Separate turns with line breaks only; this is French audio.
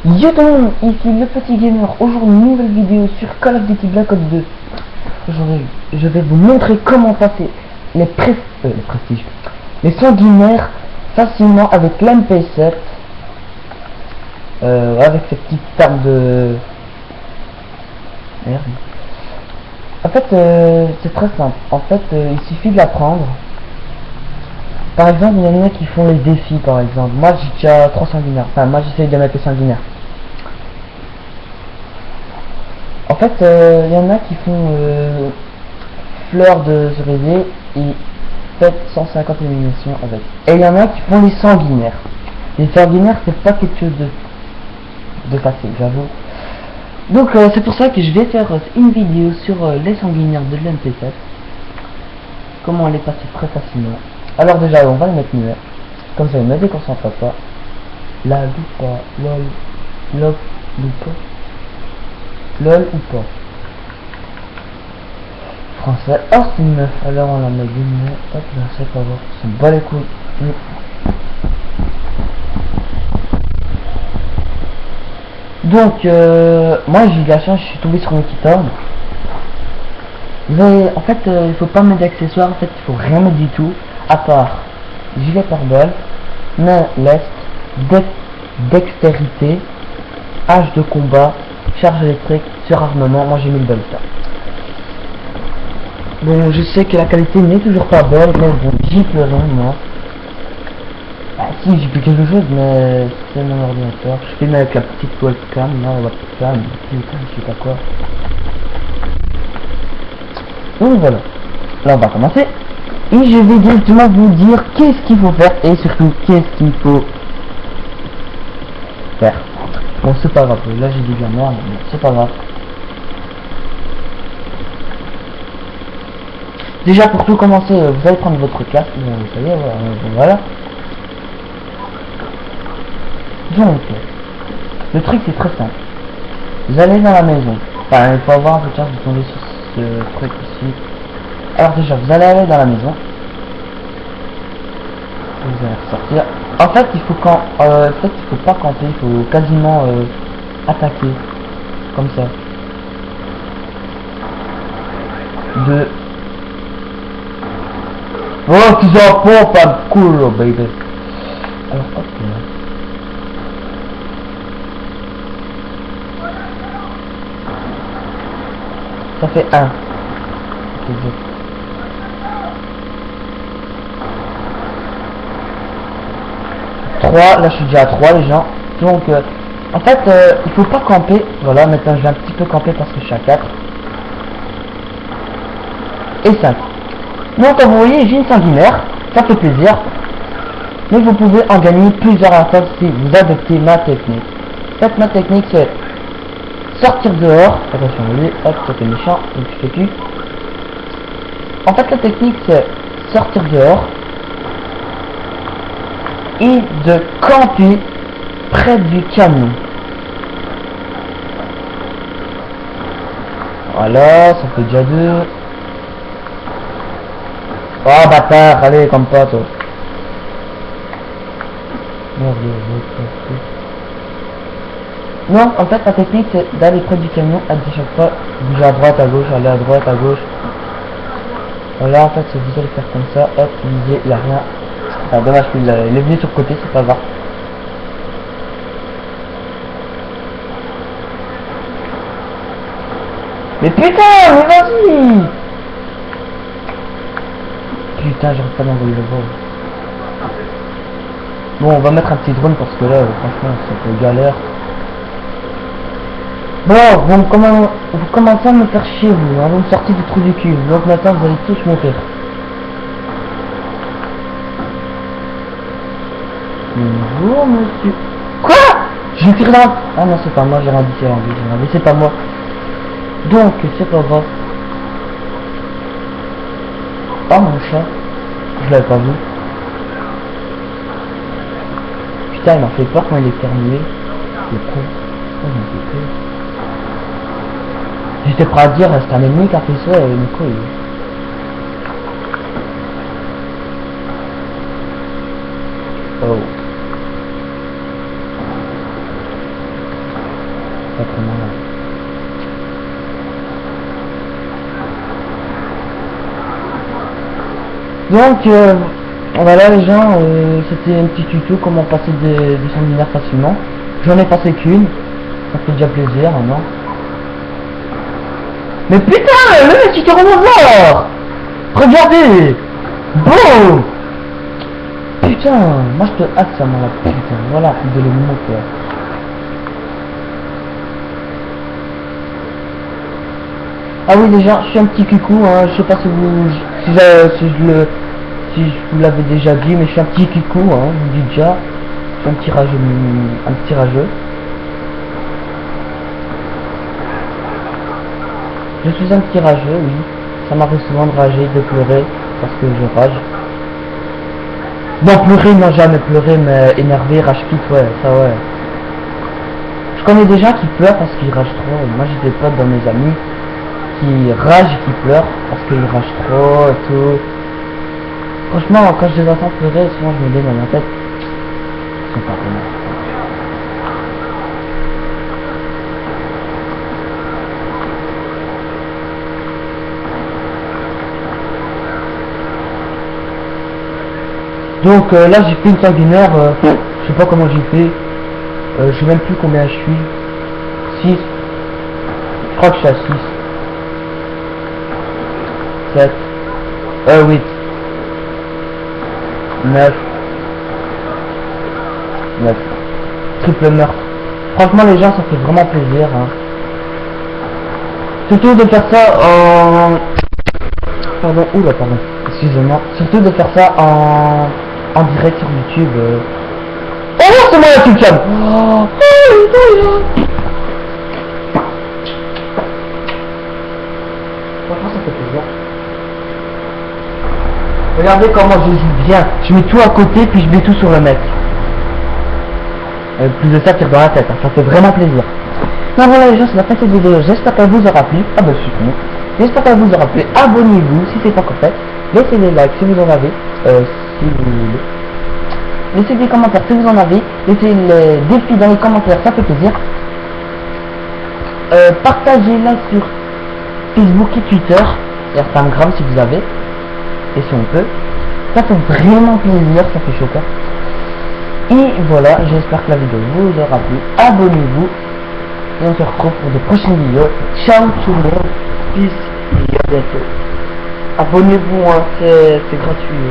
Yo tout le monde, ici le petit gamer. Aujourd'hui une nouvelle vidéo sur Call of Duty Black Ops 2. Aujourd'hui je vais vous montrer comment passer les prestiges, les sanguinaires facilement avec l'MP7, avec ces petites armes de merde. En fait c'est très simple. En fait il suffit de la prendre. Par exemple, il y en a qui font les défis, par exemple. Moi, j'ai déjà 3 sanguinaires. Enfin, moi, j'essaye de mettre les sanguinaires. En fait, il y en a qui font fleurs de cerisier et fait 150 éliminations avec. Et il y en a qui font les sanguinaires. Les sanguinaires, c'est pas quelque chose de facile, j'avoue. Donc, c'est pour ça que je vais faire une vidéo sur les sanguinaires de l'MP7. Comment les passer très facilement. Alors déjà on va le mettre muet, comme ça il ne me déconcentre pas. La ou pas, lol, lol ou pas, lol ou pas. Français, oh c'est une meuf, alors on la met du muet, hop là c'est pas bon, c'est bas les couilles. Donc moi j'ai eu de la chance, je suis tombé sur une petite arme. Mais en fait il faut pas mettre d'accessoires, en fait il faut rien mettre du tout. À part gilet pare-balles, main leste, dextérité, hache de combat, charge électrique, surarmement. Moi j'ai mis le balista. Bon, je sais que la qualité n'est toujours pas belle, mais bon, j'y peux rien moi. Bah si, j'ai plus quelque chose, mais c'est mon ordinateur. Je filme avec la petite webcam, là, la webcam, putain, je sais pas quoi. Donc voilà, là on va commencer. Et je vais directement vous dire qu'est-ce qu'il faut faire et surtout qu'est-ce qu'il faut faire. Bon c'est pas grave, là j'ai dit de la merde, mais c'est pas grave. Déjà pour tout commencer, vous allez prendre votre casque, ça y est, voilà. Donc, le truc c'est très simple. Vous allez dans la maison, enfin il faut avoir un peu de chance de tomber sur ce truc ici. Alors déjà, vous allez aller dans la maison. Vous allez ressortir. En fait, il faut il faut pas camper, il faut quasiment attaquer comme ça. Oh, tu en pompe, pas cool, baby. Alors hop là. Ça fait 1. 3, là je suis déjà à 3 les gens. Donc en fait il faut pas camper. Voilà, maintenant je vais un petit peu camper parce que je suis à 4 et 5. Donc comme vous voyez j'ai une sanguinaire, ça fait plaisir. Mais vous pouvez en gagner plusieurs à la fois si vous adoptez ma technique. En fait ma technique c'est sortir dehors. Attention lui, hop ça fait méchant, donc je fais plus. En fait la technique c'est sortir dehors et de camper près du camion. Voilà, ça fait déjà 2. Oh bâtard, allez comme pas toi. Merde, non, en fait la technique c'est d'aller près du camion, à chaque fois bouger à droite, à gauche, aller à droite, à gauche. Voilà, en fait c'est vous allez faire comme ça, hop, il n'y a rien. Enfin dommage qu'il est venu sur le côté, c'est pas grave. Mais putain, mais vas-y. Putain, j'arrive pas d'envoyer le vol. Bon, on va mettre un petit drone parce que là, franchement, c'est une galère. Bon, vous commencez à me faire chier, vous, hein, vous me sortez du trou du cul. Donc maintenant, vous allez tous mourir. Bonjour, monsieur. Quoi? J'ai tiré dans... Ah non, c'est pas moi, j'ai rien dit, c'est pas moi. Donc, c'est pas grave. Oh, mon chat. Je l'avais pas vu. Putain, il m'a fait peur quand il est terminé. Le con. Oh, il m'a fait peur. J'étais prêt à dire, c'est un ennemi qui a fait ça, et le coup, Oh. sacrément là. Donc voilà les gens, c'était un petit tuto comment passer des sanguinaires facilement. J'en ai passé qu'une, ça fait déjà plaisir, non? Mais putain, le mec il te remonte. Regardez. Bon. Putain, moi je te hâte ça moi là, putain, voilà, de le monter. Ah oui les gens, je suis un petit cucou, hein, je sais pas si vous, si je vous l'avais déjà dit, mais je suis un petit cucou, hein, je vous dis déjà, je suis un petit rageux. Je suis un petit rageux, oui, ça m'arrive souvent de rager, de pleurer, parce que je rage. Non, pleurer, non, jamais pleurer, mais énervé, rage-quitte, ouais, ça ouais. Je connais des gens qui pleurent parce qu'ils ragent trop, moi j'ai des potes dans mes amis qui ragent et qui pleurent parce qu'ils ragent trop et tout. Franchement, quand je les entends pleurer, souvent je me dis dans ma tête, ils sont pas vraiment. Donc là j'ai fait une sanguinaire, je sais pas comment j'ai fait, je sais même plus combien je suis, 6, je crois que je suis à 6, 7, 8, 9, triple meurtre. Franchement les gens ça fait vraiment plaisir, hein. Surtout de faire ça en... Pardon, oula pardon, excusez-moi. Surtout de faire ça en direct sur YouTube. Oh c'est moi la webcam. Oh, franchement ça fait plaisir. Regardez comment je joue bien. Je mets tout à côté puis je mets tout sur le mec. Plus de ça tire dans la tête, hein. Ça fait vraiment plaisir. Donc voilà les gens, c'est la fin de cette vidéo. J'espère qu'elle vous aura plu. Ah bah super. J'espère qu'elle vous aura plu. Abonnez-vous si c'est pas encore fait. Laissez des likes si vous en avez. Si vous voulez. Laissez des commentaires si vous en avez. Laissez les défis dans les commentaires, ça fait plaisir. Partagez-la sur Facebook et Twitter. Et Instagram si vous avez. Et si on peut. Ça fait vraiment plaisir, ça fait choquant. Et voilà, j'espère que la vidéo vous aura plu. Abonnez-vous. Et on se retrouve pour de prochaines vidéos. Ciao tout le monde. Peace et à bientôt. Abonnez-vous, hein, c'est gratuit.